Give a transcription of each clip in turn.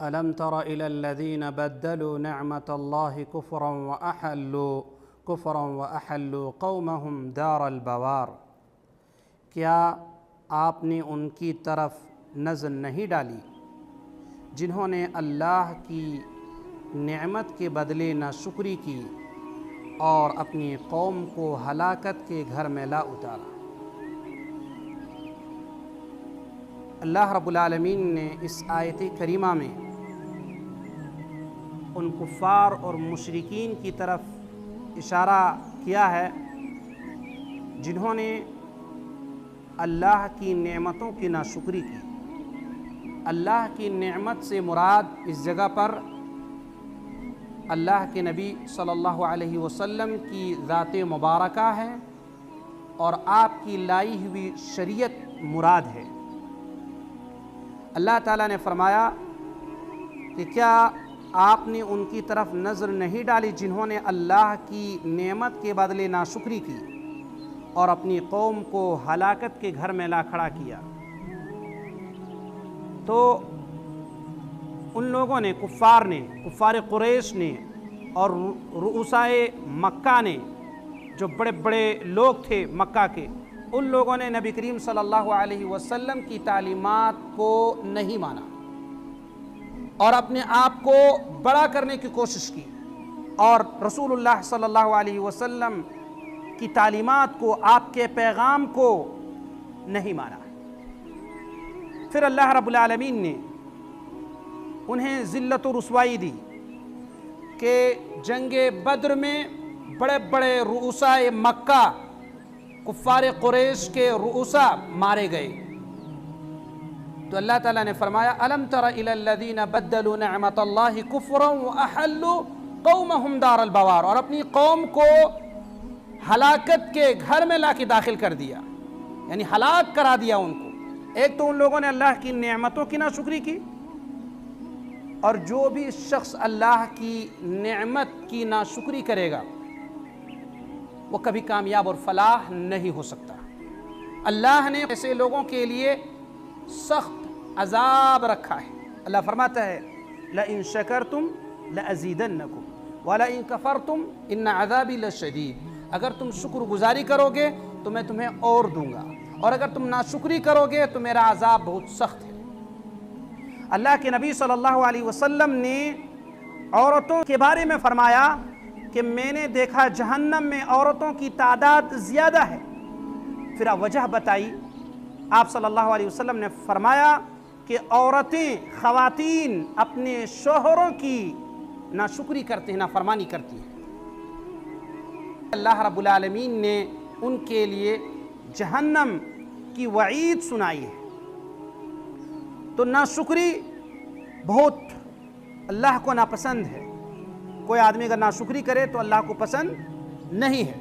ألم تر إلى الذين بدلوا نعمة الله كفرا وأحلوا قومهم دار البوار۔ کیا آپ نے ان کی طرف نظر نہیں ڈالی جنہوں نے اللہ کی نعمت کے بدلے ناشکری کی اور اپنی قوم کو ہلاکت کے گھر میں لا اتارا۔ اللہ رب العالمین نے اس آیت کریمہ میں ان کفار اور مشرکین کی طرف اشارہ کیا ہے جنہوں نے اللہ کی نعمتوں کی ناشکری کی۔ اللہ کی نعمت سے مراد اس جگہ پر اللہ کے نبی صلی اللہ علیہ وسلم کی ذات مبارکہ ہے اور آپ کی لائی ہوئی شریعت مراد ہے۔ اللہ تعالیٰ نے فرمایا کہ کیا آپ نے ان کی طرف نظر نہیں ڈالی جنہوں نے اللہ کی نعمت کے بدلے ناشکری کی اور اپنی قوم کو ہلاکت کے گھر میں لا کھڑا کیا۔ تو ان لوگوں نے کفار قریش نے اور رؤسائے مکہ نے، جو بڑے بڑے لوگ تھے مکہ کے، ان لوگوں نے نبی کریم صلی اللہ علیہ وسلم کی تعلیمات کو نہیں مانا اور اپنے آپ کو بڑا کرنے کی کوشش کی اور رسول اللہ صلی اللہ علیہ وسلم کی تعلیمات کو، آپ کے پیغام کو نہیں مانا۔ پھر اللہ رب العالمین نے انہیں ذلت و رسوائی دی کہ جنگ بدر میں بڑے بڑے رؤسائے مکہ، کفار قریش کے رؤسا مارے گئے۔ تو اللہ تعالیٰ نے فرمایا أَلَمْ تَرَ إِلَى الَّذِينَ بَدَّلُوا نِعْمَةَ اللَّهِ كُفْرًا وَأَحَلُّوا قَوْمَهُمْ دَارَ الْبَوَارِ، اور اپنی قوم کو ہلاکت کے گھر میں لا کے داخل کر دیا، یعنی ہلاک کرا دیا ان کو۔ ایک تو ان لوگوں نے اللہ کی نعمتوں کی ناشکری کی، اور جو بھی شخص اللہ کی نعمت کی ناشکری کرے گا وہ کبھی کامیاب اور فلاح نہیں ہو سکتا۔ اللہ نے ایسے لوگوں کے لیے سخت عذاب رکھا ہے۔ اللہ فرماتا ہے لَإِن شَكَرْتُمْ لَأَزِيدَنَّكُمْ وَلَإِن كَفَرْتُمْ إِنَّ عَذَابِي لَشَدِيدٌ۔ اگر تم شکر گزاری کرو گے تو میں تمہیں اور دوں گا، اور اگر تم ناشکری کرو گے تو میرا عذاب بہت سخت ہے۔ اللہ کے نبی صلی اللہ علیہ وسلم نے عورتوں کے بارے میں فرمایا کہ میں نے دیکھا جہنم میں عورتوں کی تعداد زیادہ ہے۔ پھر وجہ بتائی، آپ صلی اللہ علیہ وسلم نے فرمایا کہ عورتیں، خواتین اپنے شوہروں کی ناشکری کرتے ہیں، نافرمانی کرتی ہیں۔ اللہ رب العالمین نے ان کے لیے جہنم کی وعید سنائی ہے۔ تو ناشکری بہت اللہ کو ناپسند ہے۔ کوئی آدمی اگر ناشکری کرے تو اللہ کو پسند نہیں ہے۔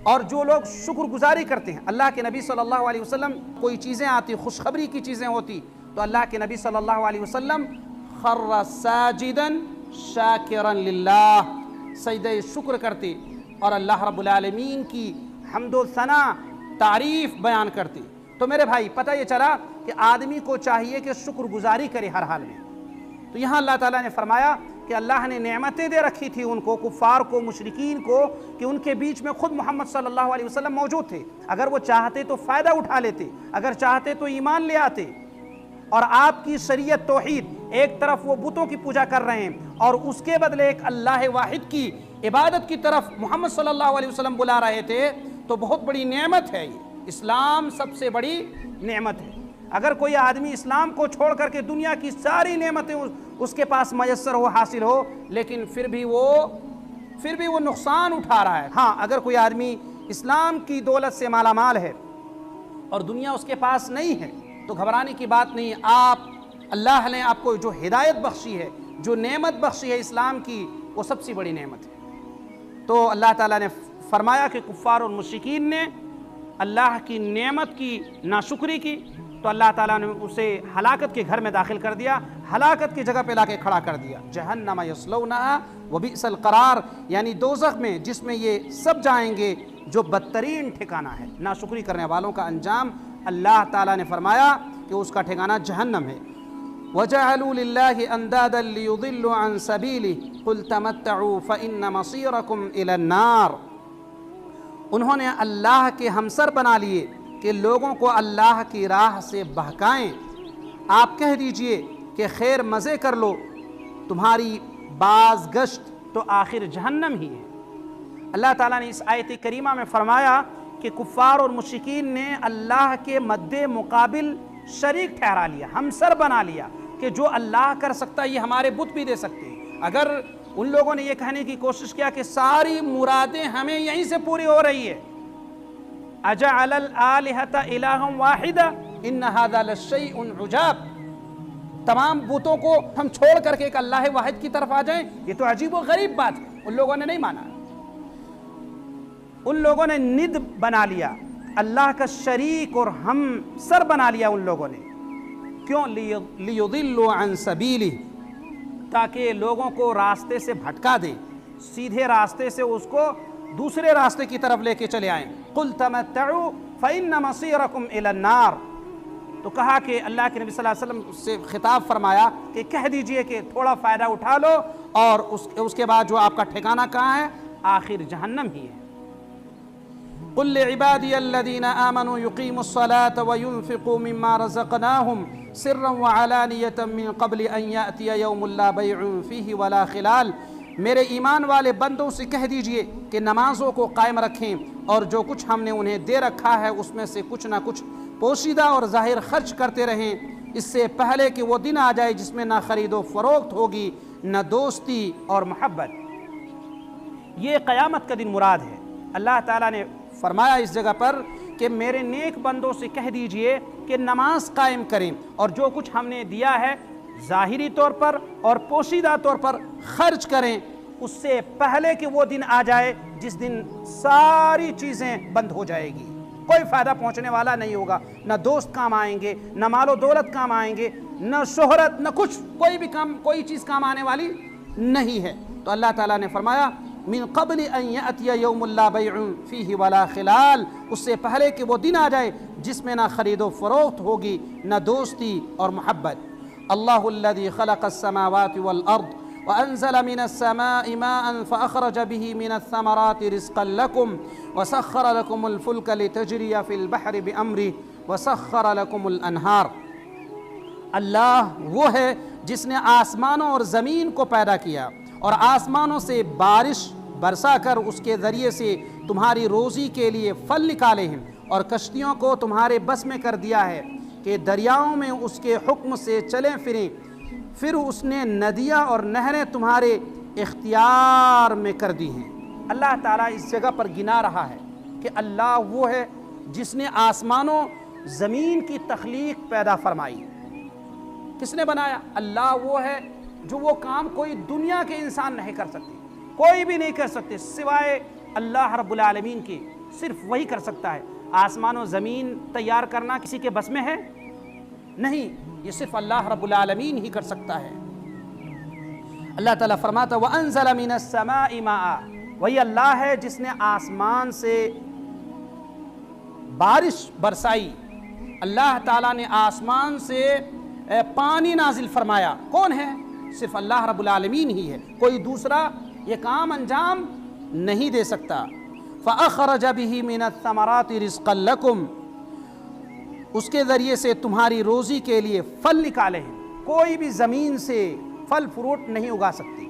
اور جو لوگ شکر گزاری کرتے ہیں، اللہ کے نبی صلی اللہ علیہ وسلم کوئی چیزیں آتی، خوشخبری کی چیزیں ہوتی، تو اللہ کے نبی صلی اللہ علیہ وسلم خر ساجدا شاکرا للہ، سجدہ شکر کرتے اور اللہ رب العالمین کی حمد و ثنا، تعریف بیان کرتے۔ تو میرے بھائی پتہ یہ چلا کہ آدمی کو چاہیے کہ شکر گزاری کرے ہر حال میں۔ تو یہاں اللہ تعالیٰ نے فرمایا کہ اللہ نے نعمتیں دے رکھی تھی ان کو، کفار کو، مشرکین کو، کہ ان کے بیچ میں خود محمد صلی اللہ علیہ وسلم موجود تھے۔ اگر وہ چاہتے تو فائدہ اٹھا لیتے، اگر چاہتے تو ایمان لے آتے۔ اور آپ کی شریعت توحید، ایک طرف وہ بتوں کی پوجا کر رہے ہیں اور اس کے بدلے ایک اللہ واحد کی عبادت کی طرف محمد صلی اللہ علیہ وسلم بلا رہے تھے، تو بہت بڑی نعمت ہے یہ۔ اسلام سب سے بڑی نعمت ہے۔ اگر کوئی آدمی اسلام کو چھوڑ کر کے دنیا کی ساری نعمتیں اس کے پاس میسر ہو، حاصل ہو، لیکن پھر بھی وہ نقصان اٹھا رہا ہے۔ ہاں، اگر کوئی آدمی اسلام کی دولت سے مالا مال ہے اور دنیا اس کے پاس نہیں ہے تو گھبرانے کی بات نہیں۔ اللہ نے آپ کو جو ہدایت بخشی ہے، جو نعمت بخشی ہے اسلام کی، وہ سب سے بڑی نعمت ہے۔ تو اللہ تعالیٰ نے فرمایا کہ کفار اور مشرکین نے اللہ کی نعمت کی ناشکری کی تو اللہ تعالیٰ نے اسے ہلاکت کے گھر میں داخل کر دیا، ہلاکت کی جگہ پہ لا کے کھڑا کر دیا۔ جہنم یصلونہا وبئس القرار، یعنی دوزخ میں، جس میں یہ سب جائیں گے، جو بدترین ٹھکانہ ہے۔ ناشکری کرنے والوں کا انجام اللہ تعالیٰ نے فرمایا کہ اس کا ٹھکانہ جہنم ہے۔ وَجَعَلُوا لِلَّهِ أَنْدَادًا لِيُضِلُّوا عَنْ سَبِيلِهِ قُلْ تَمَتَّعُوا فَإِنَّ مَصِيرَكُمْ إِلَى النَّارِ۔ انہوں نے اللہ کے ہمسر بنا لیے کہ لوگوں کو اللہ کی راہ سے بہکائیں۔ آپ کہہ دیجئے کہ خیر مزے کر لو، تمہاری باز گشت تو آخر جہنم ہی ہے۔ اللہ تعالیٰ نے اس آیت کریمہ میں فرمایا کہ کفار اور مشرکین نے اللہ کے مد مقابل شریک ٹھہرا لیا، ہمسر بنا لیا کہ جو اللہ کر سکتا ہے یہ ہمارے بت بھی دے سکتے ہیں۔ اگر ان لوگوں نے یہ کہنے کی کوشش کیا کہ ساری مرادیں ہمیں یہیں سے پوری ہو رہی ہے، اجعل الآلہۃ الہا واحدا ان ھذا لشیء عجاب، تمام بتوں کو ہم چھوڑ کر کے ایک اللہ واحد کی طرف آ جائیں، یہ تو عجیب و غریب بات ہے۔ ان لوگوں نے نہیں مانا، ان لوگوں نے ند بنا لیا، اللہ کا شریک اور ہم سر بنا لیا ان لوگوں نے۔ کیوں؟ لیضلوا عن سبیلہ، تاکہ لوگوں کو راستے سے بھٹکا دیں، سیدھے راستے سے اس کو دوسرے راستے کی طرف لے کے چلے آئیں۔ قل تمتعوا فإن مصيركم إلى النار، تو کہا کہ اللہ کے نبی صلی اللہ علیہ وسلم سے خطاب فرمایا کہ کہہ دیجئے کہ تھوڑا فائدہ اٹھا لو اور اس کے بعد جو آپ کا ٹھکانہ کہاں ہے؟ آخر جہنم ہی ہے۔ قل لعبادی الذین آمنوا یقیموا الصلاة وینفقوا مما رزقناہم سرا وعلانیۃ من قبل ان یأتی یوم لا بیع فیہ ولا خلال، میرے ایمان والے بندوں سے کہہ دیجئے کہ نمازوں کو قائم رکھیں اور جو کچھ ہم نے انہیں دے رکھا ہے اس میں سے کچھ نہ کچھ پوشیدہ اور ظاہر خرچ کرتے رہیں، اس سے پہلے کہ وہ دن آ جائے جس میں نہ خرید و فروخت ہوگی نہ دوستی اور محبت۔ یہ قیامت کا دن مراد ہے۔ اللہ تعالیٰ نے فرمایا اس جگہ پر کہ میرے نیک بندوں سے کہہ دیجئے کہ نماز قائم کریں اور جو کچھ ہم نے دیا ہے ظاہری طور پر اور پوشیدہ طور پر خرچ کریں، اس سے پہلے کہ وہ دن آ جائے جس دن ساری چیزیں بند ہو جائے گی، کوئی فائدہ پہنچنے والا نہیں ہوگا، نہ دوست کام آئیں گے، نہ مال و دولت کام آئیں گے، نہ شہرت، نہ کچھ، کوئی چیز کام آنے والی نہیں ہے۔ تو اللہ تعالیٰ نے فرمایا من قبل ان یأتی یوم لا بیع فیہ ولا خلال، اس سے پہلے کہ وہ دن آ جائے جس میں نہ خرید و فروخت ہوگی نہ دوستی اور محبت۔ اللہ الذی خلق السماوات والارض وأنزل من السماء ماء فأخرج به من الثمرات رزقا لكم وسخر لكم الفلك لتجري في البحر بأمره وسخر لكم الأنهار۔ اللہ وہ ہے جس نے آسمانوں اور زمین کو پیدا کیا اور آسمانوں سے بارش برسا کر اس کے ذریعے سے تمہاری روزی کے لیے پھل نکالے ہیں، اور کشتیوں کو تمہارے بس میں کر دیا ہے کہ دریاؤں میں اس کے حکم سے چلیں پھریں، پھر اس نے ندیاں اور نہریں تمہارے اختیار میں کر دی ہیں۔ اللہ تعالیٰ اس جگہ پر گنا رہا ہے کہ اللہ وہ ہے جس نے آسمانوں زمین کی تخلیق پیدا فرمائی۔ کس نے بنایا؟ اللہ وہ ہے جو وہ کام کوئی دنیا کے انسان نہیں کر سکتے، کوئی بھی نہیں کر سکتے سوائے اللہ رب العالمین کے، صرف وہی کر سکتا ہے۔ آسمان و زمین تیار کرنا کسی کے بس میں ہے؟ نہیں، یہ صرف اللہ رب العالمین ہی کر سکتا ہے۔ اللہ تعالیٰ فرماتا وَأَنزَلَ مِنَ السَّمَاءِ مَاءً، وہی اللہ ہے جس نے آسمان سے بارش برسائی۔ اللہ تعالیٰ نے آسمان سے پانی نازل فرمایا۔ کون ہے؟ صرف اللہ رب العالمین ہی ہے، کوئی دوسرا یہ کام انجام نہیں دے سکتا۔ فَأَخْرَجَ بِهِ مِنَ الثَّمَرَاتِ رِزْقًا لَكُمْ، اس کے ذریعے سے تمہاری روزی کے لیے پھل نکالے ہیں۔ کوئی بھی زمین سے پھل فروٹ نہیں اگا سکتی،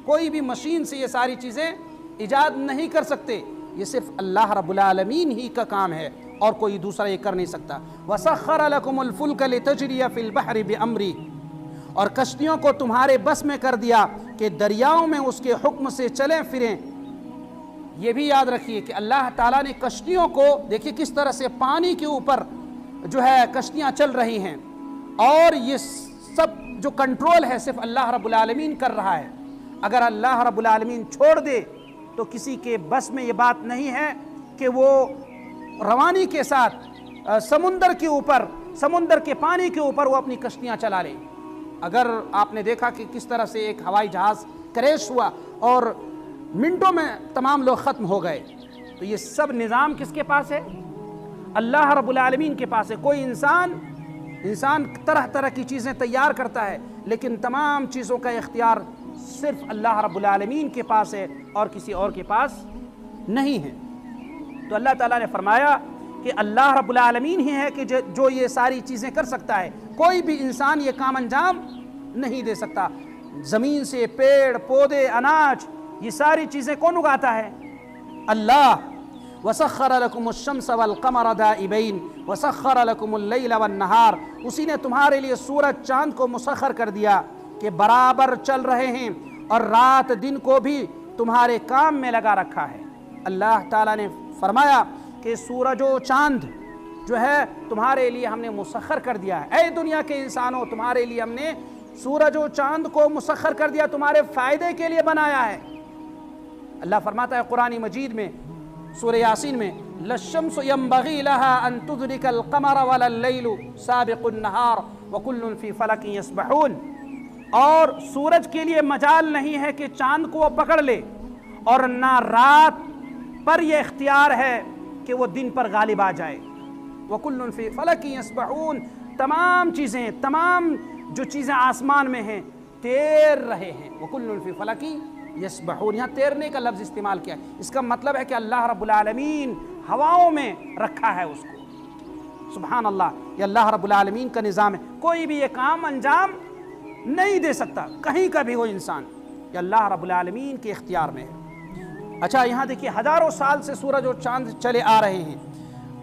کوئی بھی مشین سے یہ ساری چیزیں ایجاد نہیں کر سکتے، یہ صرف اللہ رب العالمین ہی کا کام ہے اور کوئی دوسرا یہ کر نہیں سکتا۔ وَسَخَّرَ لَكُمُ الْفُلْكَ لِتَجْرِيَ فِي الْبَحْرِ بِأَمْرِهِ، اور کشتیوں کو تمہارے بس میں کر دیا کہ دریاؤں میں اس کے حکم سے چلیں پھریں۔ یہ بھی یاد رکھیے کہ اللہ تعالیٰ نے کشتیوں کو، دیکھیے کس طرح سے پانی کے اوپر جو ہے کشتیاں چل رہی ہیں، اور یہ سب جو کنٹرول ہے صرف اللہ رب العالمین کر رہا ہے۔ اگر اللہ رب العالمین چھوڑ دے تو کسی کے بس میں یہ بات نہیں ہے کہ وہ روانی کے ساتھ سمندر کے اوپر، سمندر کے پانی کے اوپر وہ اپنی کشتیاں چلا لے۔ اگر آپ نے دیکھا کہ کس طرح سے ایک ہوائی جہاز کریش ہوا اور منٹوں میں تمام لوگ ختم ہو گئے، تو یہ سب نظام کس کے پاس ہے؟ اللہ رب العالمین کے پاس ہے۔ کوئی انسان انسان طرح طرح کی چیزیں تیار کرتا ہے، لیکن تمام چیزوں کا اختیار صرف اللہ رب العالمین کے پاس ہے اور کسی اور کے پاس نہیں ہے۔ تو اللہ تعالیٰ نے فرمایا کہ اللہ رب العالمین ہی ہے کہ جو یہ ساری چیزیں کر سکتا ہے، کوئی بھی انسان یہ کام انجام نہیں دے سکتا۔ زمین سے پیڑ پودے اناج یہ ساری چیزیں کون اگاتا ہے؟ اللہ۔ وَسَخَّرَ لَكُمُ الشَّمْسَ وَالْقَمَرَ دَائِبَيْن وَسَخَّرَ لَكُمُ اللَّيْلَ وَالنَّهَارَ، اسی نے تمہارے لیے سورج چاند کو مسخر کر دیا کہ برابر چل رہے ہیں، اور رات دن کو بھی تمہارے کام میں لگا رکھا ہے۔ اللہ تعالیٰ نے فرمایا کہ سورج و چاند جو ہے تمہارے لیے ہم نے مسخر کر دیا ہے۔ اے دنیا کے انسانوں، تمہارے لیے ہم نے سورج و چاند کو مسخر کر دیا، تمہارے فائدے کے لیے بنایا ہے۔ اللہ فرماتا ہے قرآن مجید میں سورہ یاسین میں، لَلشَّمْسُ يَنبَغِي لَهَا أَن تُدْرِكَ الْقَمَرَ وَلَا اللَّيْلُ سَابِقُ النَّهَارِ وَكُلٌّ فِي فَلَكٍ يَسْبَحُونَ، اور سورج کے لیے مجال نہیں ہے کہ چاند کو وہ پکڑ لے، اور نہ رات پر یہ اختیار ہے کہ وہ دن پر غالب آ جائے۔ وَكُلٌّ فِي فَلَكٍ يَسْبَحُونَ، تمام چیزیں، تمام جو چیزیں آسمان میں ہیں تیر رہے ہیں۔ وَكُلٌّ فِي فَلَكٍ یسبحون، یہاں تیرنے کا لفظ استعمال کیا ہے، اس کا مطلب ہے کہ اللہ رب العالمین ہواؤں میں رکھا ہے اس کو۔ سبحان اللہ، یہ اللہ رب العالمین کا نظام ہے، کوئی بھی یہ کام انجام نہیں دے سکتا، کہیں کا بھی ہو انسان، یہ اللہ رب العالمین کے اختیار میں ہے۔ اچھا یہاں دیکھیے ہزاروں سال سے سورج اور چاند چلے آ رہے ہیں،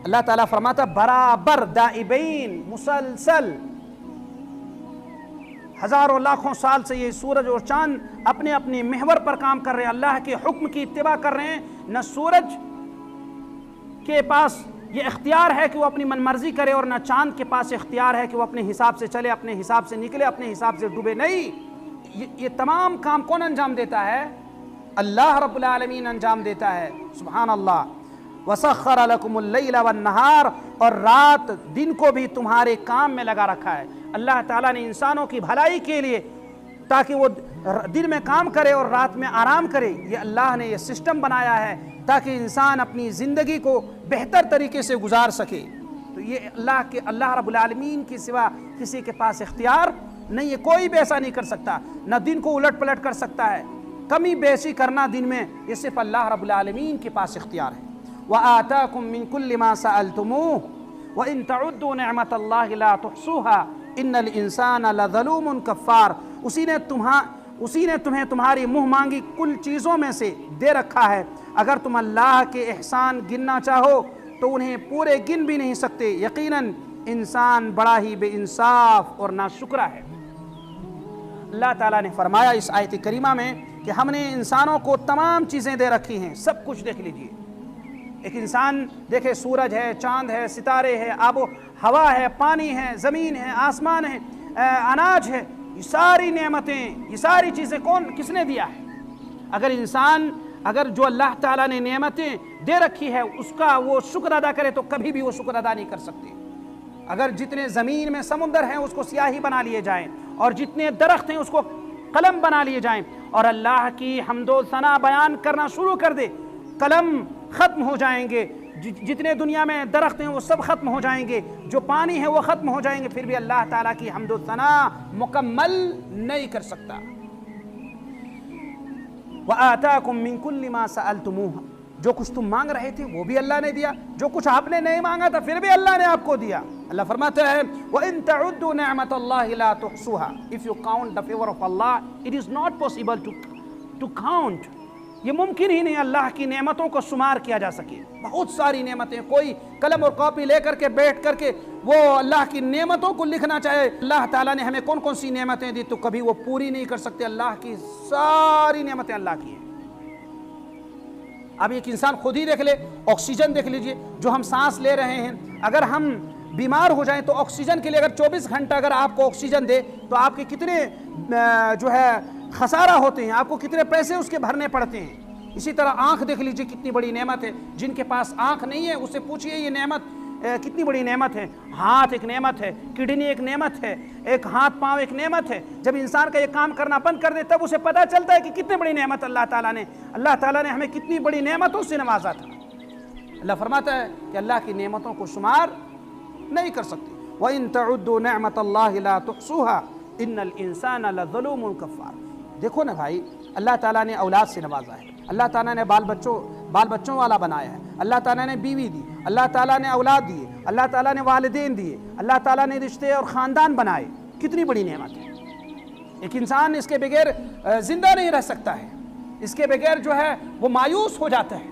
اللہ تعالیٰ فرماتا برابر دائبین، مسلسل ہزاروں لاکھوں سال سے یہ سورج اور چاند اپنے اپنے محور پر کام کر رہے ہیں، اللہ کے حکم کی اتباع کر رہے ہیں۔ نہ سورج کے پاس یہ اختیار ہے کہ وہ اپنی من مرضی کرے، اور نہ چاند کے پاس اختیار ہے کہ وہ اپنے حساب سے چلے، اپنے حساب سے نکلے، اپنے حساب سے ڈوبے، نہیں، یہ تمام کام کون انجام دیتا ہے؟ اللہ رب العالمین انجام دیتا ہے۔ سبحان اللہ۔ وَسَخَّرَ لَكُمُ اللَّيْلَ وَالنَّهَارَ، اور رات دن کو بھی تمہارے کام میں لگا رکھا ہے۔ اللہ تعالیٰ نے انسانوں کی بھلائی کے لیے، تاکہ وہ دن میں کام کرے اور رات میں آرام کرے، یہ اللہ نے یہ سسٹم بنایا ہے تاکہ انسان اپنی زندگی کو بہتر طریقے سے گزار سکے۔ تو یہ اللہ رب العالمین کے سوا کسی کے پاس اختیار نہیں ہے، کوئی بھی ایسا نہیں کر سکتا، نہ دن کو الٹ پلٹ کر سکتا ہے، کمی بیشی کرنا دن میں یہ صرف اللہ رب العالمین کے پاس اختیار ہے۔ وَآتَاكُم مِّن كُلِّ مَا سَأَلْتُمُوهُ وَإِن تَعُدُّوا نِعْمَةَ اللَّهِ لَا تُحْصُوهَا إِنَّ الْإِنسَانَ لَظَلُومٌ كَفَّارٌ، اسی نے تمہیں تمہاری منہ مانگی کل چیزوں میں سے دے رکھا ہے، اگر تم اللہ کے احسان گننا چاہو تو انہیں پورے گن بھی نہیں سکتے، یقیناً انسان بڑا ہی بے انصاف اور ناشکرا ہے۔ اللہ تعالیٰ نے فرمایا اس آیت کریمہ میں کہ ہم نے انسانوں کو تمام چیزیں دے رکھی ہیں، سب کچھ دیکھ لیجئے۔ ایک انسان دیکھے سورج ہے، چاند ہے، ستارے ہے، آب و ہوا ہے، پانی ہے، زمین ہے، آسمان ہے، اناج ہے، یہ ساری نعمتیں، یہ ساری چیزیں کس نے دیا ہے؟ اگر جو اللہ تعالیٰ نے نعمتیں دے رکھی ہے اس کا وہ شکر ادا کرے تو کبھی بھی وہ شکر ادا نہیں کر سکتے۔ اگر جتنے زمین میں سمندر ہیں اس کو سیاہی بنا لیے جائیں، اور جتنے درخت ہیں اس کو قلم بنا لیے جائیں، اور اللہ کی حمد و ثنا بیان کرنا شروع کر دے، قلم ختم ہو جائیں گے، جتنے دنیا میں درخت ہیں وہ سب ختم ہو جائیں گے، جو پانی ہے وہ ختم ہو جائیں گے، پھر بھی اللہ تعالیٰ کی حمد و ثنا مکمل نہیں کر سکتا۔ وَآتَاكُم مِّن كُلِّ مَا سَأَلْتُمُوهُ، جو کچھ تم مانگ رہے تھے وہ بھی اللہ نے دیا، جو کچھ آپ نے نہیں مانگا تھا پھر بھی اللہ نے آپ کو دیا۔ اللہ فرماتا ہے وَإِن تَعُدُّوا نِعْمَةَ اللَّهِ لَا تُحْصُوهَا، if you count the favor of Allah it is not possible to count، یہ ممکن ہی نہیں اللہ کی نعمتوں کو شمار کیا جا سکے۔ بہت ساری نعمتیں، کوئی قلم اور کاپی لے کر کے بیٹھ کر کے وہ اللہ کی نعمتوں کو لکھنا چاہے اللہ تعالیٰ نے ہمیں کون کون سی نعمتیں دی تو کبھی وہ پوری نہیں کر سکتے۔ اللہ کی ساری نعمتیں اللہ کی ہیں۔ اب ایک انسان خود ہی دیکھ لے، آکسیجن دیکھ لیجئے جو ہم سانس لے رہے ہیں، اگر ہم بیمار ہو جائیں تو آکسیجن کے لیے اگر 24 گھنٹہ اگر آپ کو آکسیجن دے تو آپ کے کتنے جو ہے خسارہ ہوتے ہیں، آپ کو کتنے پیسے اس کے بھرنے پڑتے ہیں۔ اسی طرح آنکھ دیکھ لیجئے کتنی بڑی نعمت ہے، جن کے پاس آنکھ نہیں ہے اس سے پوچھئے یہ نعمت کتنی بڑی نعمت ہے۔ ہاتھ ایک نعمت ہے، کڈنی ایک نعمت ہے، ایک ہاتھ پاؤں ایک نعمت ہے۔ جب انسان کا یہ کام کرنا بند کر دے تب اسے پتہ چلتا ہے کہ کتنی بڑی نعمت اللہ تعالیٰ نے ہمیں کتنی بڑی نعمتوں سے نوازا تھا۔ اللہ فرماتا ہے کہ اللہ کی نعمتوں کو شمار نہیں کر سکتے۔ وَإِن تَعُدُّوا نِعْمَةَ اللَّهِ لَا تُحْصُوهَا إِنَّ الْإِنسَانَ لَظَلُومٌ كَفَّارٌ۔ دیکھو نا بھائی، اللہ تعالیٰ نے اولاد سے نوازا ہے، اللہ تعالیٰ نے بال بچوں والا بنایا ہے، اللہ تعالیٰ نے بیوی دی، اللہ تعالیٰ نے اولاد دیے، اللہ تعالیٰ نے والدین دیے، اللہ تعالیٰ نے رشتے اور خاندان بنائے۔ کتنی بڑی نعمت ہے! ایک انسان اس کے بغیر زندہ نہیں رہ سکتا ہے، اس کے بغیر جو ہے وہ مایوس ہو جاتا ہے۔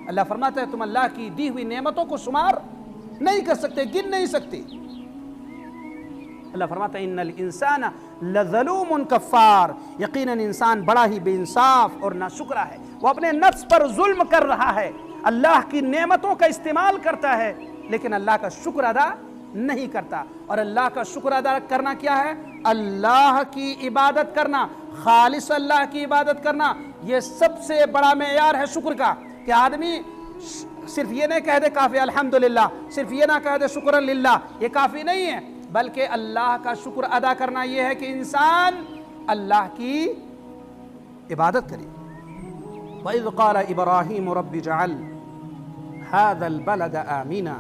اللہ فرماتا ہے تم اللہ کی دی ہوئی نعمتوں کو شمار نہیں کر سکتے، گن نہیں سکتے۔ اللہ فرماتا ہے ان الانسان لظلوم کفار، یقیناً انسان بڑا ہی بے انصاف اور ناشکرا ہے، وہ اپنے نفس پر ظلم کر رہا ہے، اللہ کی نعمتوں کا استعمال کرتا ہے لیکن اللہ کا شکر ادا نہیں کرتا۔ اور اللہ کا شکر ادا کرنا کیا ہے؟ اللہ کی عبادت کرنا، خالص اللہ کی عبادت کرنا۔ یہ سب سے بڑا معیار ہے شکر کا، کہ آدمی صرف یہ نہیں کہہ دے کافی الحمدللہ، صرف یہ نہ کہہ دے شکر للہ، یہ کافی نہیں ہے، بلکہ اللہ کا شکر ادا کرنا یہ ہے کہ انسان اللہ کی عبادت کرے۔ وَإِذْ قَالَ إِبْرَاهِيمُ رَبِّ اجْعَلْ هَذَا الْبَلَدَ آمِنًا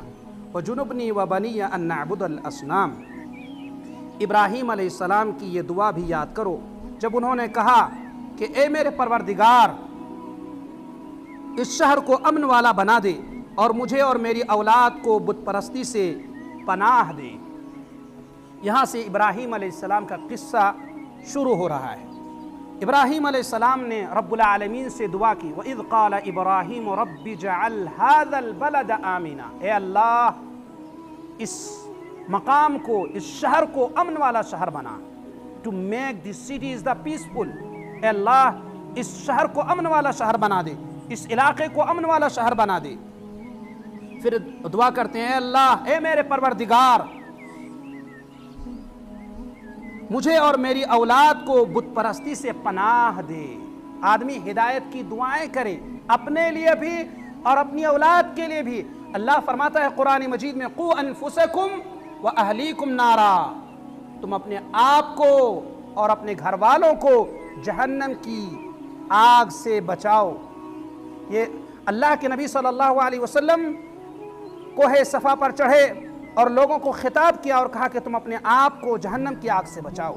وَجُنُبْنِي وَبَنِيَّ أَن نَّعْبُدَ الْأَصْنَامَ۔ ابراہیم علیہ السلام کی یہ دعا بھی یاد کرو جب انہوں نے کہا کہ اے میرے پروردگار، اس شہر کو امن والا بنا دے اور مجھے اور میری اولاد کو بت پرستی سے پناہ دے۔ یہاں سے ابراہیم علیہ السلام کا قصہ شروع ہو رہا ہے۔ ابراہیم علیہ السلام نے رب العالمین سے دعا کی، وَإِذْ قَالَ إِبْرَاهِيمُ رَبِّ اجْعَلْ هَذَا الْبَلَدَ آمِنًا، اے اللہ اس مقام کو، اس شہر کو امن والا شہر بنا۔ to make this city is the peaceful، اے اللہ اس شہر کو امن والا شہر بنا دے، اس علاقے کو امن والا شہر بنا دے۔ پھر دعا کرتے ہیں، اے اللہ، اے میرے پروردگار، مجھے اور میری اولاد کو بت پرستی سے پناہ دے۔ آدمی ہدایت کی دعائیں کرے، اپنے لیے بھی اور اپنی اولاد کے لیے بھی۔ اللہ فرماتا ہے قرآن مجید میں، قُوْ أَنفُسَكُمْ وَأَهْلِيكُمْ نَارًا، تم اپنے آپ کو اور اپنے گھر والوں کو جہنم کی آگ سے بچاؤ۔ یہ اللہ کے نبی صلی اللہ علیہ وسلم کوہ صفا پر چڑھے اور لوگوں کو خطاب کیا اور کہا کہ تم اپنے آپ کو جہنم کی آگ سے بچاؤ۔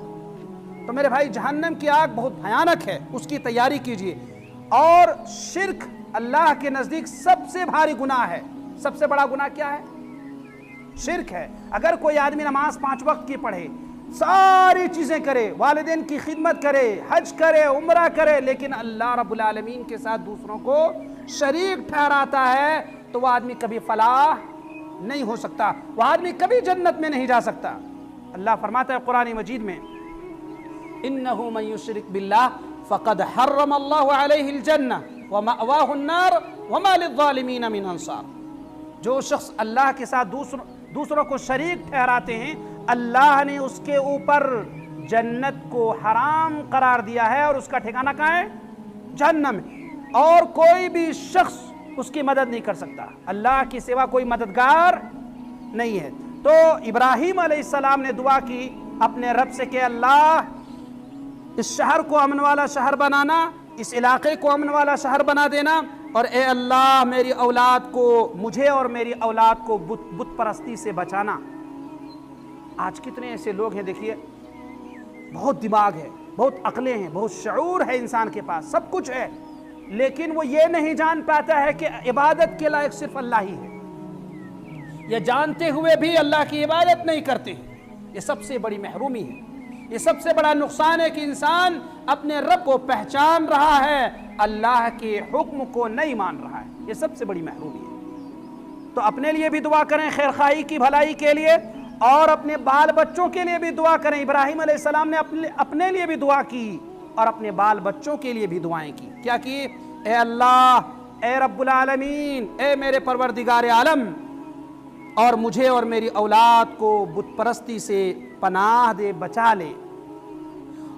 تو میرے بھائی، جہنم کی آگ بہت بھیانک ہے، اس کی تیاری کیجئے۔ اور شرک اللہ کے نزدیک سب سے بھاری گناہ ہے۔ سب سے بڑا گناہ کیا ہے؟ شرک ہے۔ اگر کوئی آدمی نماز 5 وقت کی پڑھے، ساری چیزیں کرے، والدین کی خدمت کرے، حج کرے، عمرہ کرے، لیکن اللہ رب العالمین کے ساتھ دوسروں کو شریک ٹھہراتا ہے، تو وہ آدمی کبھی فلاح نہیں ہو سکتا، وہ آدمی کبھی جنت میں نہیں جا سکتا۔ اللہ فرماتا ہے قرآن مجید میں، إِنَّهُ مَن يُشْرِكْ بِاللَّهِ فَقَدْ حَرَّمَ اللَّهُ عَلَيْهِ الْجَنَّةَ وَمَأْوَاهُ النَّارُ وَمَا لِلظَّالِمِينَ مِنْ أَنصَارٍ۔ جو شخص اللہ کے ساتھ دوسروں کو شریک ٹھہراتے ہیں، اللہ نے اس کے اوپر جنت کو حرام قرار دیا ہے اور اس کا ٹھکانہ کہاں ہے؟ جہنم۔ اور کوئی بھی شخص اس کی مدد نہیں کر سکتا، اللہ کی سوا کوئی مددگار نہیں ہے۔ تو ابراہیم علیہ السلام نے دعا کی اپنے رب سے کہ اللہ اس شہر کو امن والا شہر بنانا، اس علاقے کو امن والا شہر بنا دینا، اور اے اللہ میری اولاد کو، مجھے اور میری اولاد کو بت پرستی سے بچانا۔ آج کتنے ایسے لوگ ہیں، دیکھیے، بہت دماغ ہے، بہت عقلیں ہیں، بہت شعور ہے انسان کے پاس، سب کچھ ہے، لیکن وہ یہ نہیں جان پاتا ہے کہ عبادت کے لائق صرف اللہ ہی ہے۔ یہ جانتے ہوئے بھی اللہ کی عبادت نہیں کرتے ہیں۔ یہ سب سے بڑی محرومی ہے، یہ سب سے بڑا نقصان ہے کہ انسان اپنے رب کو پہچان رہا ہے، اللہ کے حکم کو نہیں مان رہا ہے۔ یہ سب سے بڑی محرومی ہے۔ تو اپنے لیے بھی دعا کریں خیر خواہی کی، بھلائی کے لیے، اور اپنے بال بچوں کے لیے بھی دعا کریں۔ ابراہیم علیہ السلام نے اپنے لیے بھی دعا کی اور اپنے بال بچوں کے لیے بھی دعائیں کی۔ کیا کی؟ اے اللہ، اے رب العالمین، اے میرے پروردگار عالم، اور مجھے اور میری اولاد کو بت پرستی سے پناہ دے، بچا لے۔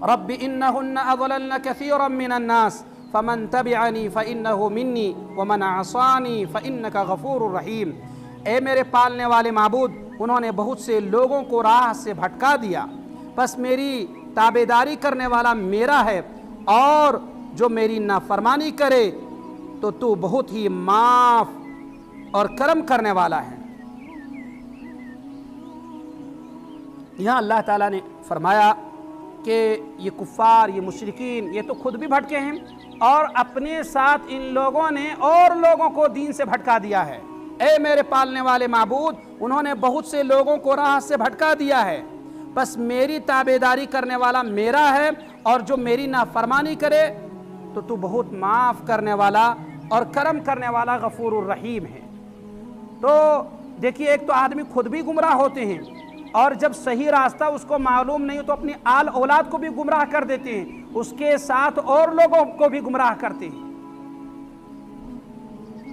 رب انہن اضللن کثیرا من الناس فمن تبعنی فانہ منی ومن عصانی فانک غفور رحیم۔ اے میرے پالنے والے معبود، انہوں نے بہت سے لوگوں کو راہ سے بھٹکا دیا، بس میری تابعداری کرنے والا میرا ہے، اور جو میری نافرمانی کرے تو تو بہت ہی معاف اور کرم کرنے والا ہے۔ یہاں اللہ تعالیٰ نے فرمایا کہ یہ کفار، یہ مشرکین، یہ تو خود بھی بھٹکے ہیں اور اپنے ساتھ ان لوگوں نے اور لوگوں کو دین سے بھٹکا دیا ہے۔ اے میرے پالنے والے معبود، انہوں نے بہت سے لوگوں کو راہ سے بھٹکا دیا ہے، بس میری تابعداری کرنے والا میرا ہے، اور جو میری نافرمانی کرے تو بہت معاف کرنے والا اور کرم کرنے والا غفور الرحیم ہے۔ تو دیکھیے، ایک تو آدمی خود بھی گمراہ ہوتے ہیں، اور جب صحیح راستہ اس کو معلوم نہیں تو اپنی آل اولاد کو بھی گمراہ کر دیتے ہیں، اس کے ساتھ اور لوگوں کو بھی گمراہ کرتے ہیں۔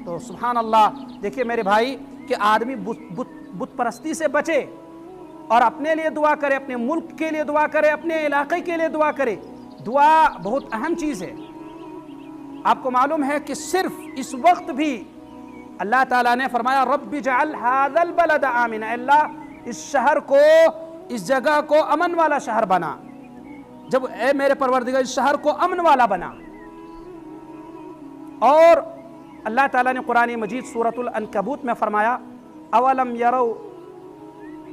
تو سبحان اللہ، دیکھیے میرے بھائی کہ آدمی بت پرستی سے بچے اور اپنے لیے دعا کرے، اپنے ملک کے لیے دعا کرے، اپنے علاقے کے لیے دعا کرے۔ دعا بہت اہم چیز ہے۔ آپ کو معلوم ہے کہ صرف اس وقت بھی اللہ تعالیٰ نے فرمایا رب اجعل ھذا البلد آمنا، اللہ اس شہر کو، اس جگہ کو امن والا شہر بنا۔ جب اے میرے پروردگار اس شہر کو امن والا بنا۔ اور اللہ تعالیٰ نے قرآن مجید سورۃ العنکبوت میں فرمایا اولم یرو،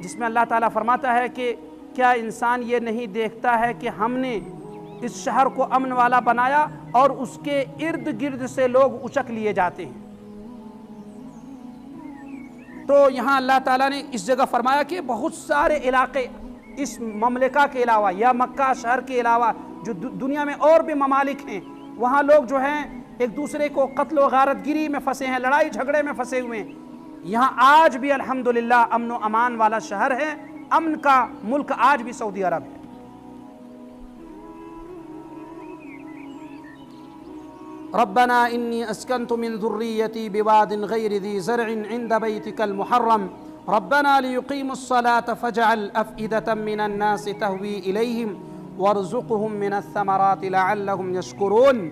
جس میں اللہ تعالیٰ فرماتا ہے کہ کیا انسان یہ نہیں دیکھتا ہے کہ ہم نے اس شہر کو امن والا بنایا اور اس کے ارد گرد سے لوگ اچک لیے جاتے ہیں۔ تو یہاں اللہ تعالیٰ نے اس جگہ فرمایا کہ بہت سارے علاقے اس مملکہ کے علاوہ یا مکہ شہر کے علاوہ جو دنیا میں اور بھی ممالک ہیں، وہاں لوگ جو ہیں ایک دوسرے کو قتل و غارت گری میں پھنسے ہیں، لڑائی جھگڑے میں پھنسے ہوئے ہیں۔ یہاں آج بھی الحمدللہ امن و امان والا شہر ہے، امن کا ملک آج بھی سعودی عرب ہے۔ ربنا انی اسکنت من ذریتی بواد غیر ذی زرع عند بیتک المحرم ربنا لیقیموا الصلاة فاجعل افئدة من الناس تہوی الیہم وارزقهم من الثمرات لعلهم یشکرون۔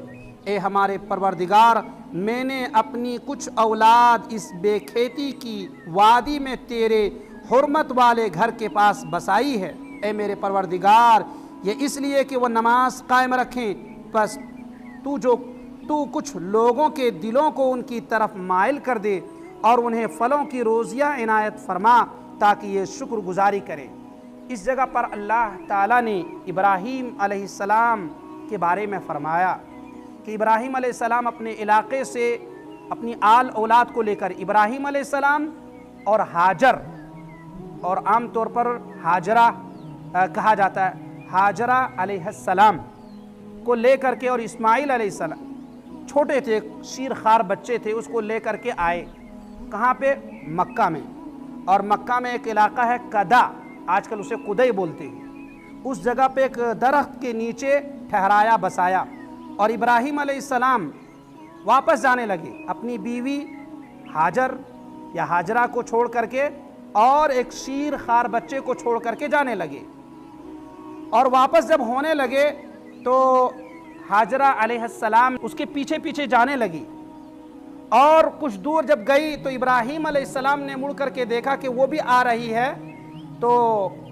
اے ہمارے پروردگار، میں نے اپنی کچھ اولاد اس بے کھیتی کی وادی میں تیرے حرمت والے گھر کے پاس بسائی ہے۔ اے میرے پروردگار، یہ اس لیے کہ وہ نماز قائم رکھیں، بس تو کچھ لوگوں کے دلوں کو ان کی طرف مائل کر دے اور انہیں پھلوں کی روزیاں عنایت فرما تاکہ یہ شکر گزاری کریں۔ اس جگہ پر اللہ تعالیٰ نے ابراہیم علیہ السلام کے بارے میں فرمایا کہ ابراہیم علیہ السلام اپنے علاقے سے اپنی آل اولاد کو لے کر، ابراہیم علیہ السلام اور ہاجر، اور عام طور پر ہاجرہ کہا جاتا ہے، ہاجرہ علیہ السلام کو لے کر کے، اور اسماعیل علیہ السلام چھوٹے تھے، شیر خوار بچے تھے، اس کو لے کر کے آئے کہاں پہ؟ مکہ میں۔ اور مکہ میں ایک علاقہ ہے قدا، آج کل اسے قدئی بولتے ہیں، اس جگہ پہ ایک درخت کے نیچے ٹھہرایا، بسایا، اور ابراہیم علیہ السلام واپس جانے لگے اپنی بیوی ہاجر یا ہاجرہ کو چھوڑ کر کے، اور ایک شیر خوار بچے کو چھوڑ کر کے جانے لگے۔ اور واپس جب ہونے لگے تو ہاجرہ علیہ السلام اس کے پیچھے پیچھے جانے لگی، اور کچھ دور جب گئی تو ابراہیم علیہ السلام نے مڑ کر کے دیکھا کہ وہ بھی آ رہی ہے، تو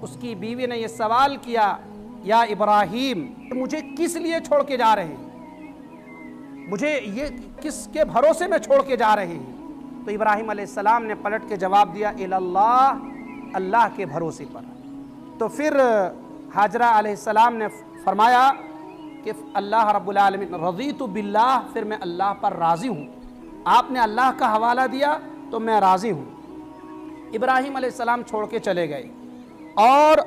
اس کی بیوی نے یہ سوال کیا، یا ابراہیم مجھے کس لیے چھوڑ کے جا رہے ہیں؟ مجھے یہ کس کے بھروسے میں چھوڑ کے جا رہے ہیں؟ تو ابراہیم علیہ السلام نے پلٹ کے جواب دیا اللہ، اللہ کے بھروسے پر۔ تو پھر ہاجرہ علیہ السلام نے فرمایا کہ اللہ رب العالمین رضیت باللہ، پھر میں اللہ پر راضی ہوں، آپ نے اللہ کا حوالہ دیا تو میں راضی ہوں۔ ابراہیم علیہ السلام چھوڑ کے چلے گئے، اور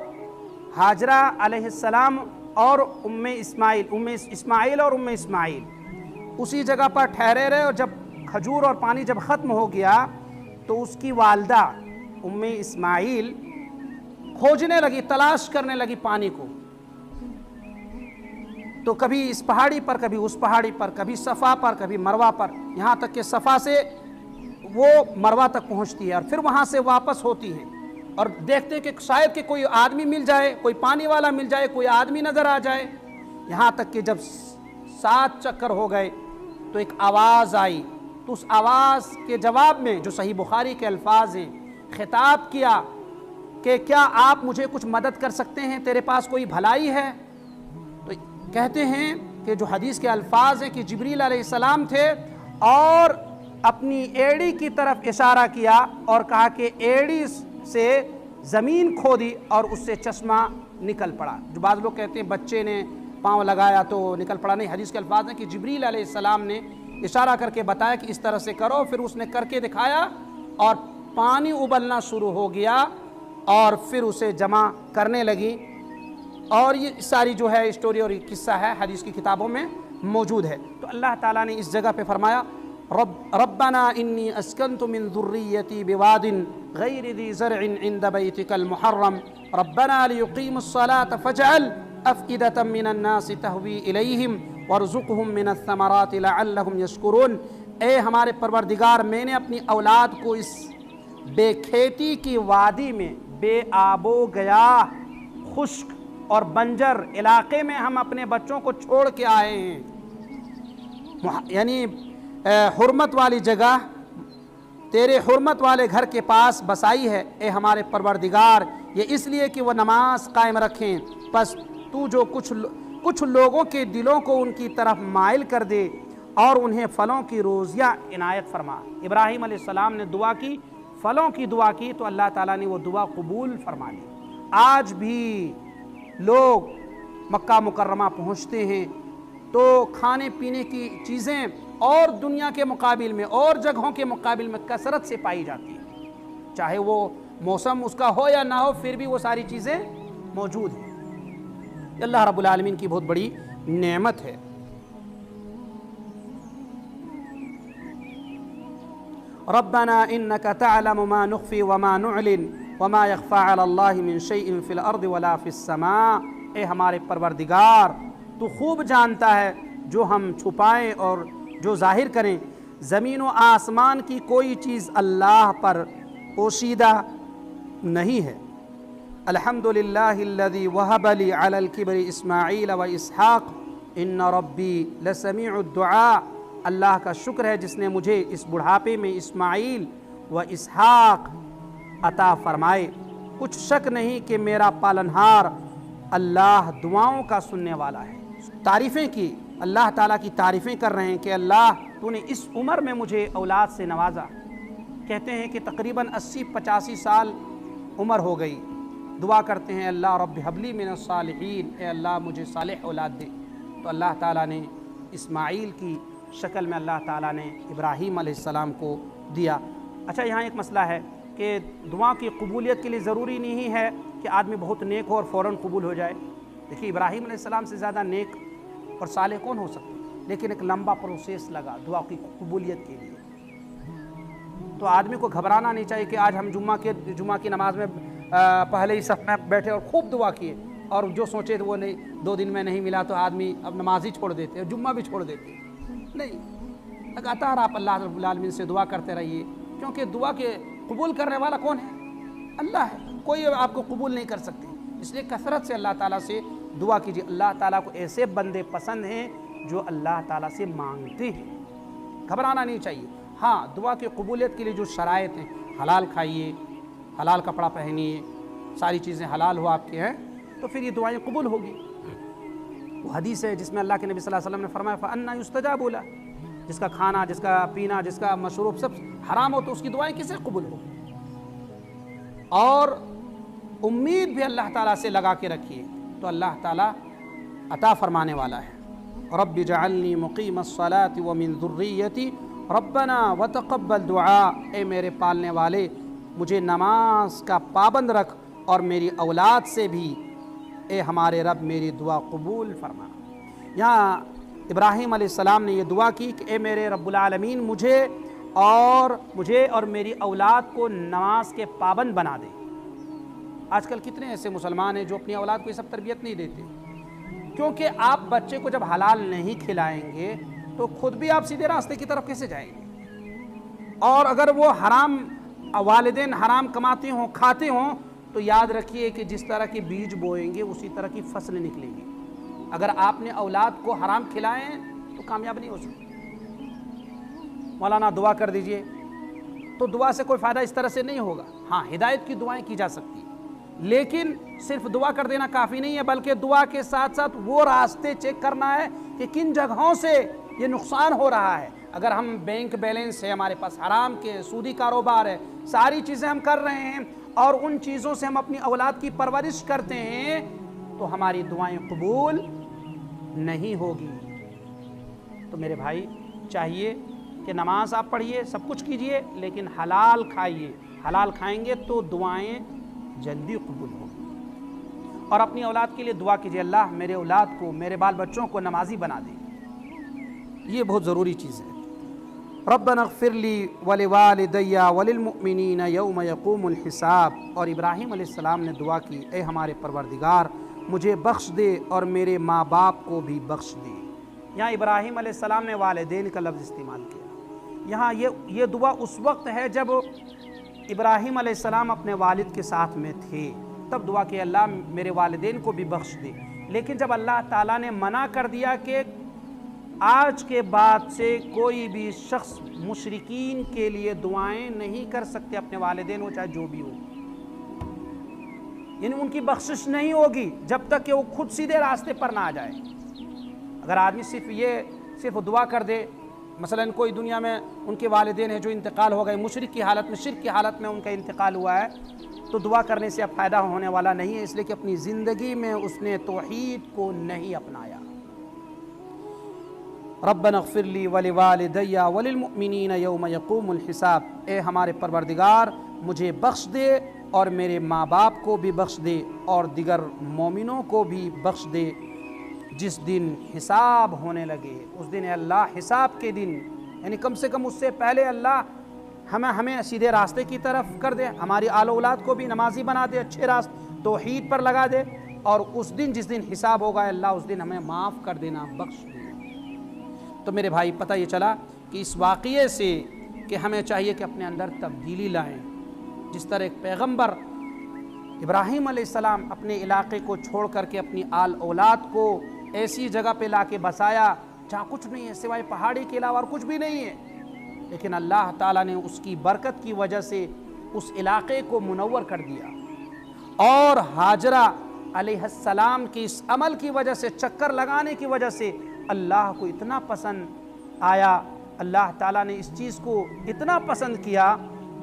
ہاجرہ علیہ السلام اور ام اسماعیل اور ام اسماعیل اسی جگہ پر ٹھہرے رہے، اور جب کھجور اور پانی جب ختم ہو گیا تو اس کی والدہ ام اسماعیل کھوجنے لگی، تلاش کرنے لگی پانی کو، تو کبھی اس پہاڑی پر، کبھی اس پہاڑی پر، کبھی صفا پر، کبھی مروہ پر، یہاں تک کہ صفا سے وہ مروہ تک پہنچتی ہے، اور پھر وہاں سے واپس ہوتی ہے، اور دیکھتے ہیں کہ شاید کہ کوئی آدمی مل جائے، کوئی پانی والا مل جائے، کوئی آدمی نظر آ جائے۔ یہاں تک کہ جب 7 چکر ہو گئے تو ایک آواز آئی، تو اس آواز کے جواب میں جو صحیح بخاری کے الفاظ ہیں، خطاب کیا کہ کیا آپ مجھے کچھ مدد کر سکتے ہیں، تیرے پاس کوئی بھلائی ہے؟ تو کہتے ہیں کہ جو حدیث کے الفاظ ہیں کہ جبریل علیہ السلام تھے، اور اپنی ایڑی کی طرف اشارہ کیا اور کہا کہ ایڑی سے زمین کھودی اور اس سے چشمہ نکل پڑا. جو بعض لوگ کہتے ہیں بچے نے پاؤں لگایا تو نکل پڑا، نہیں، حدیث کے الفاظ ہیں کہ جبریل علیہ السلام نے اشارہ کر کے بتایا کہ اس طرح سے کرو، پھر اس نے کر کے دکھایا اور پانی ابلنا شروع ہو گیا اور پھر اسے جمع کرنے لگی. اور یہ ساری جو ہے اسٹوری اور یہ قصہ ہے حدیث کی کتابوں میں موجود ہے. تو اللہ تعالیٰ نے اس جگہ پہ فرمایا ربنا انی اسکنت من ذریتی بواد غیر ذی زرع عند بیتک المحرم ربنا لیقیموا الصلاة فاجعل افئدة من الناس تہوی الیہم وارزقہم من الثمرات لعلہم یشکرون. اے ہمارے پروردگار، میں نے اپنی اولاد کو اس بے کھیتی کی وادی میں، بے آب و گیا، خشک اور بنجر علاقے میں ہم اپنے بچوں کو چھوڑ کے آئے ہیں. یعنی حرمت والی جگہ تیرے حرمت والے گھر کے پاس بسائی ہے. اے ہمارے پروردگار، یہ اس لیے کہ وہ نماز قائم رکھیں، پس تو جو کچھ لوگوں کے دلوں کو ان کی طرف مائل کر دے اور انہیں پھلوں کی روزیاں عنایت فرما. ابراہیم علیہ السلام نے دعا کی، پھلوں کی دعا کی تو اللہ تعالیٰ نے وہ دعا قبول فرما لی. آج بھی لوگ مکہ مکرمہ پہنچتے ہیں تو کھانے پینے کی چیزیں اور دنیا کے مقابل میں اور جگہوں کے مقابل میں کثرت سے پائی جاتی ہیں، چاہے وہ موسم اس کا ہو یا نہ ہو، پھر بھی وہ ساری چیزیں موجود ہیں. یہ اللہ رب العالمین کی بہت بڑی نعمت ہے. ربنا انك تعلم ما نخفي وما نعلن وما يخفى على الله من شيء في الارض ولا في السماء. اے ہمارے پروردگار، تو خوب جانتا ہے جو ہم چھپائیں اور جو ظاہر کریں. زمین و آسمان کی کوئی چیز اللہ پر پوشیدہ نہیں ہے. الحمدللہ الذی وہب لی علی الکبر اسماعیل و اسحاق ان ربی لسمیع الدعاء. اللہ کا شکر ہے جس نے مجھے اس بڑھاپے میں اسماعیل و اسحاق عطا فرمائے. کچھ شک نہیں کہ میرا پالنہار اللہ دعاؤں کا سننے والا ہے. تعریفیں کی، اللہ تعالیٰ کی تعریفیں کر رہے ہیں کہ اللہ تو نے اس عمر میں مجھے اولاد سے نوازا. کہتے ہیں کہ تقریباً 80-85 سال عمر ہو گئی. دعا کرتے ہیں اللہ رب حبلی من الصالحین، اے اللہ مجھے صالح اولاد دے. تو اللہ تعالیٰ نے اسماعیل کی شکل میں اللہ تعالیٰ نے ابراہیم علیہ السلام کو دیا. اچھا، یہاں ایک مسئلہ ہے کہ دعا کی قبولیت کے لیے ضروری نہیں ہے کہ آدمی بہت نیک ہو اور فوراً قبول ہو جائے. دیکھیے ابراہیم علیہ السلام سے زیادہ نیک اور صالح کون ہو سکتے، لیکن ایک لمبا پروسیس لگا دعا کی قبولیت کے لیے. تو آدمی کو گھبرانا نہیں چاہیے کہ آج ہم جمعہ کی نماز میں پہلے ہی صف میں بیٹھے اور خوب دعا کیے اور جو سوچے وہ نہیں، 2 دن میں نہیں ملا تو آدمی اب نماز ہی چھوڑ دیتے اور جمعہ بھی چھوڑ دیتے. نہیں، لگاتار آپ اللہ رب العالمین سے دعا کرتے رہیے، کیونکہ دعا کے قبول کرنے والا کون ہے؟ اللہ ہے. کوئی آپ کو قبول نہیں کر سکتے. اس لیے کثرت سے اللہ تعالیٰ سے دعا کیجیے. اللہ تعالیٰ کو ایسے بندے پسند ہیں جو اللہ تعالیٰ سے مانگتے ہیں. گھبرانا نہیں چاہیے. ہاں، دعا کی قبولیت کے لیے جو شرائط ہیں، حلال کھائیے، حلال کپڑا پہنیے، ساری چیزیں حلال ہو آپ کے ہیں تو پھر یہ دعائیں قبول ہوگی. وہ حدیث ہے جس میں اللہ کے نبی صلی اللہ علیہ وسلم نے فرمایا فَأَنَّا يُسْتَجَابُ لَهُ. جس کا کھانا، جس کا پینا، جس کا مشروب سب حرام ہو تو اس کی دعائیں کسے قبول ہو. اور امید بھی اللہ تعالیٰ سے لگا کے رکھیے تو اللہ تعالیٰ عطا فرمانے والا ہے. رب اجعلنی مقیم الصلاة ومن ذریتی ربنا وتقبل دعاء. اے میرے پالنے والے، مجھے نماز کا پابند رکھ اور میری اولاد سے بھی اے ہمارے رب میری دعا قبول فرما. یہاں ابراہیم علیہ السلام نے یہ دعا کی کہ اے میرے رب العالمین، مجھے اور میری اولاد کو نماز کے پابند بنا دے. آج کل کتنے ایسے مسلمان ہیں جو اپنی اولاد کو یہ سب تربیت نہیں دیتے، کیونکہ آپ بچے کو جب حلال نہیں کھلائیں گے تو خود بھی آپ سیدھے راستے کی طرف کیسے جائیں گے. اور اگر وہ حرام والدین حرام کماتے ہوں، کھاتے ہوں تو یاد رکھیے کہ جس طرح کے بیج بوئیں گے اسی طرح کی فصل نکلے گی. اگر آپ نے اولاد کو حرام کھلائیں تو کامیاب نہیں ہو سکتے. مولانا دعا کر دیجئے، تو دعا سے کوئی فائدہ اس طرح سے نہیں ہوگا. ہاں، ہدایت کی دعائیں کی جا سکتی ہیں، لیکن صرف دعا کر دینا کافی نہیں ہے، بلکہ دعا کے ساتھ ساتھ وہ راستے چیک کرنا ہے کہ کن جگہوں سے یہ نقصان ہو رہا ہے. اگر ہم بینک بیلنس ہے، ہمارے پاس حرام کے سودی کاروبار ہے، ساری چیزیں ہم کر رہے ہیں اور ان چیزوں سے ہم اپنی اولاد کی پرورش کرتے ہیں تو ہماری دعائیں قبول نہیں ہوگی۔ تو میرے بھائی چاہیے کہ نماز آپ پڑھیے، سب کچھ کیجئے، لیکن حلال کھائیے۔ حلال کھائیں گے تو دعائیں جلدی قبول ہوں گی۔ اور اپنی اولاد کے لیے دعا کیجئے، اللہ میرے اولاد کو، میرے بال بچوں کو نمازی بنا دے۔ یہ بہت ضروری چیز ہے۔ ربنا اغفر لی ولوالدی وللمؤمنین یوم یقوم الحساب۔ اور ابراہیم علیہ السلام نے دعا کی، اے ہمارے پروردگار مجھے بخش دے اور میرے ماں باپ کو بھی بخش دے۔ یہاں ابراہیم علیہ السلام نے والدین کا لفظ استعمال کیا۔ یہاں یہ دعا اس وقت ہے جب ابراہیم علیہ السلام اپنے والد کے ساتھ میں تھے، تب دعا کہ اللہ میرے والدین کو بھی بخش دے۔ لیکن جب اللہ تعالیٰ نے منع کر دیا کہ آج کے بعد سے کوئی بھی شخص مشرکین کے لیے دعائیں نہیں کر سکتے، اپنے والدین ہو چاہے جو بھی ہو، یعنی ان کی بخشش نہیں ہوگی جب تک کہ وہ خود سیدھے راستے پر نہ آ جائے۔ اگر آدمی صرف دعا کر دے، مثلا کوئی دنیا میں ان کے والدین ہیں جو انتقال ہو گئے، مشرک کی حالت میں، شرک کی حالت میں ان کا انتقال ہوا ہے، تو دعا کرنے سے اب فائدہ ہونے والا نہیں ہے، اس لیے کہ اپنی زندگی میں اس نے توحید کو نہیں اپنایا۔ ربنا اغفر لی ولوالدی وللمؤمنین یوم یقوم الحساب۔ اے ہمارے پروردگار مجھے بخش دے اور میرے ماں باپ کو بھی بخش دے اور دیگر مومنوں کو بھی بخش دے جس دن حساب ہونے لگے۔ اس دن اللہ حساب کے دن، یعنی کم سے کم اس سے پہلے اللہ ہمیں سیدھے راستے کی طرف کر دے، ہماری آل اولاد کو بھی نمازی بنا دے، اچھے راستے توحید پر لگا دے، اور اس دن جس دن حساب ہوگا اللہ اس دن ہمیں معاف کر دینا، بخش دینا۔ تو میرے بھائی پتہ یہ چلا کہ اس واقعے سے کہ ہمیں چاہیے کہ اپنے اندر تبدیلی لائیں، جس طرح ایک پیغمبر ابراہیم علیہ السلام اپنے علاقے کو چھوڑ کر کے اپنی آل اولاد کو ایسی جگہ پہ لا کے بسایا جہاں کچھ نہیں ہے سوائے پہاڑی کے علاوہ اور کچھ بھی نہیں ہے، لیکن اللہ تعالیٰ نے اس کی برکت کی وجہ سے اس علاقے کو منور کر دیا، اور ہاجرہ علیہ السلام کی اس عمل کی وجہ سے، چکر لگانے کی وجہ سے اللہ کو اتنا پسند آیا، اللہ تعالیٰ نے اس چیز کو اتنا پسند کیا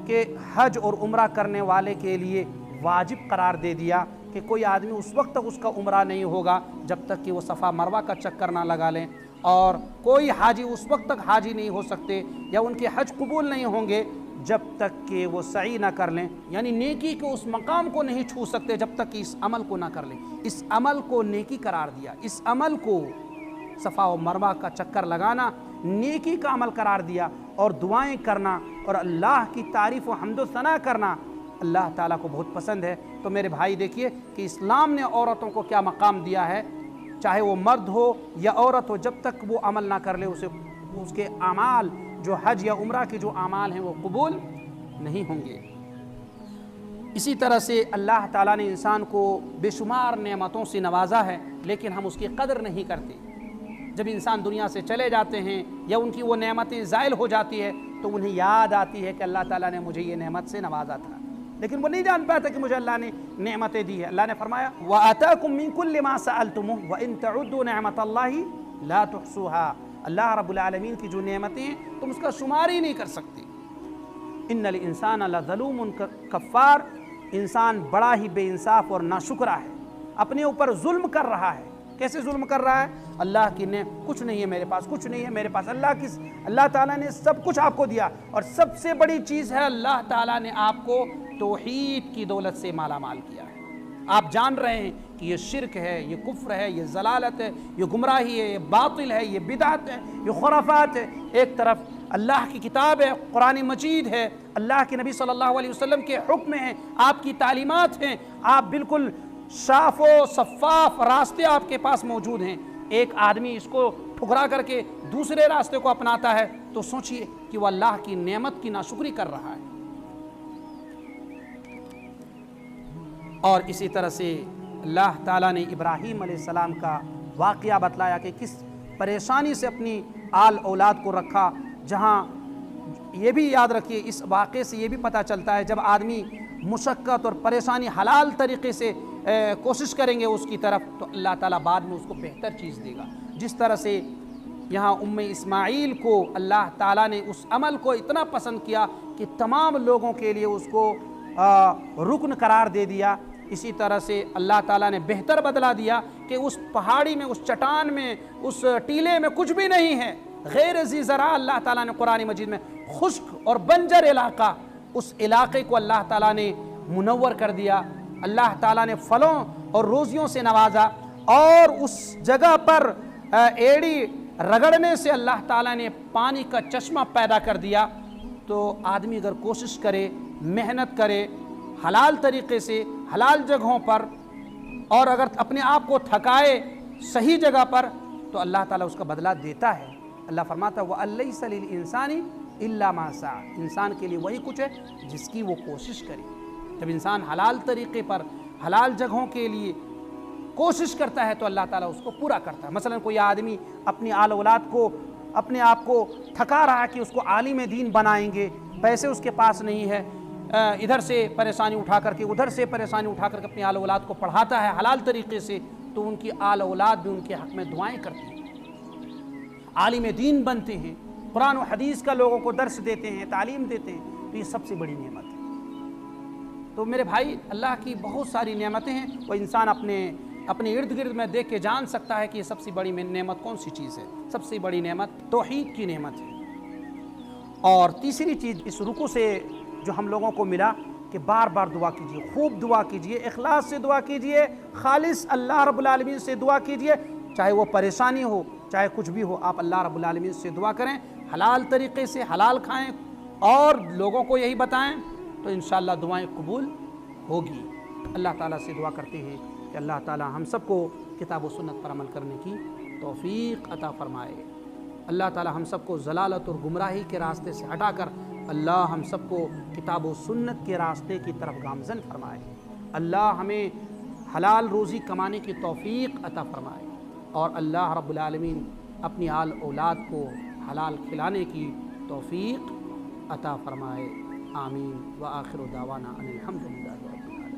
کہ حج اور عمرہ کرنے والے کے لیے واجب قرار دے دیا کہ کوئی آدمی اس وقت تک اس کا عمرہ نہیں ہوگا جب تک کہ وہ صفا مروہ کا چکر نہ لگا لیں، اور کوئی حاجی اس وقت تک حاجی نہیں ہو سکتے یا ان کے حج قبول نہیں ہوں گے جب تک کہ وہ سعی نہ کر لیں، یعنی نیکی کے اس مقام کو نہیں چھو سکتے جب تک کہ اس عمل کو نہ کر لیں۔ اس عمل کو نیکی قرار دیا، اس عمل کو صفا و مروہ کا چکر لگانا نیکی کا عمل قرار دیا، اور دعائیں کرنا اور اللہ کی تعریف و حمد و ثنا کرنا اللہ تعالیٰ کو بہت پسند ہے۔ تو میرے بھائی دیکھیے کہ اسلام نے عورتوں کو کیا مقام دیا ہے، چاہے وہ مرد ہو یا عورت ہو، جب تک وہ عمل نہ کر لے اس کے اعمال جو حج یا عمرہ کے جو اعمال ہیں وہ قبول نہیں ہوں گے۔ اسی طرح سے اللہ تعالیٰ نے انسان کو بے شمار نعمتوں سے نوازا ہے، لیکن ہم اس کی قدر نہیں کرتے۔ جب انسان دنیا سے چلے جاتے ہیں یا ان کی وہ نعمتیں زائل ہو جاتی ہے تو انہیں یاد آتی ہے کہ اللہ تعالیٰ نے مجھے یہ نعمت سے نوازا تھا، لیکن وہ نہیں جان پاتا کہ مجھے اللہ نے نعمتیں دی ہے۔ اللہ نے فرمایا وَآتَاكُم مِّن كُلِّ مَا سَأَلْتُمُوهُ وَإِن تَعُدُّوا نِعْمَتَ اللَّهِ لَا تُحْصُوهَا۔ اللہ رب العالمین کی جو نعمتیں ہیں تم اس کا شمار ہی نہیں کر سکتے۔ إِنَّ الْإِنسَانَ لَظَلُومٌ كَفَّارٌ، انسان بڑا ہی بے انصاف اور ناشکرا ہے، اپنے اوپر ظلم کر رہا ہے۔ کیسے ظلم کر رہا ہے؟ اللہ کی نے کچھ نہیں ہے میرے پاس، کچھ نہیں ہے میرے پاس، اللہ تعالیٰ نے سب کچھ آپ کو دیا، اور سب سے بڑی چیز ہے اللہ تعالیٰ نے آپ کو توحید کی دولت سے مالا مال کیا ہے۔ آپ جان رہے ہیں کہ یہ شرک ہے، یہ کفر ہے، یہ ضلالت ہے، یہ گمراہی ہے، یہ باطل ہے، یہ بدعت ہے، یہ خرافات ہے۔ ایک طرف اللہ کی کتاب ہے، قرآن مجید ہے، اللہ کے نبی صلی اللہ علیہ وسلم کے حکم ہیں، آپ کی تعلیمات ہیں، آپ بالکل صاف و شفاف راستے آپ کے پاس موجود ہیں۔ ایک آدمی اس کو ٹھکرا کر کے دوسرے راستے کو اپناتا ہے تو سوچئے کہ وہ اللہ کی نعمت کی ناشکری کر رہا ہے۔ اور اسی طرح سے اللہ تعالیٰ نے ابراہیم علیہ السلام کا واقعہ بتلایا کہ کس پریشانی سے اپنی آل اولاد کو رکھا، جہاں یہ بھی یاد رکھیے اس واقعے سے یہ بھی پتہ چلتا ہے جب آدمی مشقت اور پریشانی حلال طریقے سے کوشش کریں گے اس کی طرف تو اللہ تعالیٰ بعد میں اس کو بہتر چیز دے گا۔ جس طرح سے یہاں اسماعیل کو اللہ تعالیٰ نے اس عمل کو اتنا پسند کیا کہ تمام لوگوں کے لیے اس کو رکن قرار دے دیا، اسی طرح سے اللہ تعالیٰ نے بہتر بدلا دیا کہ اس پہاڑی میں، اس چٹان میں، اس ٹیلے میں کچھ بھی نہیں ہے، غیر ذی زرع اللہ تعالیٰ نے قرآن مجید میں خشک اور بنجر علاقہ، اس علاقے کو اللہ تعالیٰ نے منور کر دیا، اللہ تعالیٰ نے پھلوں اور روزیوں سے نوازا، اور اس جگہ پر ایڑی رگڑنے سے اللہ تعالیٰ نے پانی کا چشمہ پیدا کر دیا۔ تو آدمی اگر کوشش کرے، محنت کرے حلال طریقے سے، حلال جگہوں پر، اور اگر اپنے آپ کو تھکائے صحیح جگہ پر، تو اللہ تعالیٰ اس کا بدلہ دیتا ہے۔ اللہ فرماتا ہے وَأَلَّيْسَ لِلْإِنسَانِ إِلَّا مَا سَعَى، انسان کے لیے وہی کچھ ہے جس کی وہ کوشش کرے۔ جب انسان حلال طریقے پر، حلال جگہوں کے لیے کوشش کرتا ہے تو اللہ تعالیٰ اس کو پورا کرتا ہے۔ مثلا کوئی آدمی اپنی آل اولاد کو، اپنے آپ کو تھکا رہا کہ اس کو عالم دین بنائیں گے، پیسے اس کے پاس نہیں ہے، ادھر سے پریشانی اٹھا کر کے ادھر سے پریشانی اٹھا کر کے اپنی آل اولاد کو پڑھاتا ہے حلال طریقے سے، تو ان کی آل اولاد بھی ان کے حق میں دعائیں کرتی ہیں، عالم دین بنتے ہیں، قرآن و حدیث کا لوگوں کو درس دیتے ہیں، تعلیم دیتے ہیں، تو یہ سب سے بڑی نعمت ہے۔ تو میرے بھائی، اللہ کی بہت ساری نعمتیں ہیں، وہ انسان اپنے ارد گرد میں دیکھ کے جان سکتا ہے کہ یہ سب سے بڑی نعمت کون سی چیز ہے۔ سب سے بڑی نعمت توحید کی نعمت ہے۔ اور تیسری چیز اس رکوع سے جو ہم لوگوں کو ملا کہ بار بار دعا کیجئے، خوب دعا کیجئے، اخلاص سے دعا کیجئے، خالص اللہ رب العالمین سے دعا کیجئے، چاہے وہ پریشانی ہو، چاہے کچھ بھی ہو، آپ اللہ رب العالمین سے دعا کریں، حلال طریقے سے حلال کھائیں اور لوگوں کو یہی بتائیں، تو انشاءاللہ دعائیں قبول ہوگی۔ اللہ تعالیٰ سے دعا کرتے ہیں کہ اللہ تعالیٰ ہم سب کو کتاب و سنت پر عمل کرنے کی توفیق عطا فرمائے۔ اللہ تعالیٰ ہم سب کو ضلالت اور گمراہی کے راستے سے ہٹا کر اللہ ہم سب کو کتاب و سنت کے راستے کی طرف گامزن فرمائے۔ اللہ ہمیں حلال روزی کمانے کی توفیق عطا فرمائے، اور اللہ رب العالمین اپنی آل اولاد کو حلال کھلانے کی توفیق عطا فرمائے۔ آمین۔ وآخر دعوانا ان الحمد للہ رب العالمین۔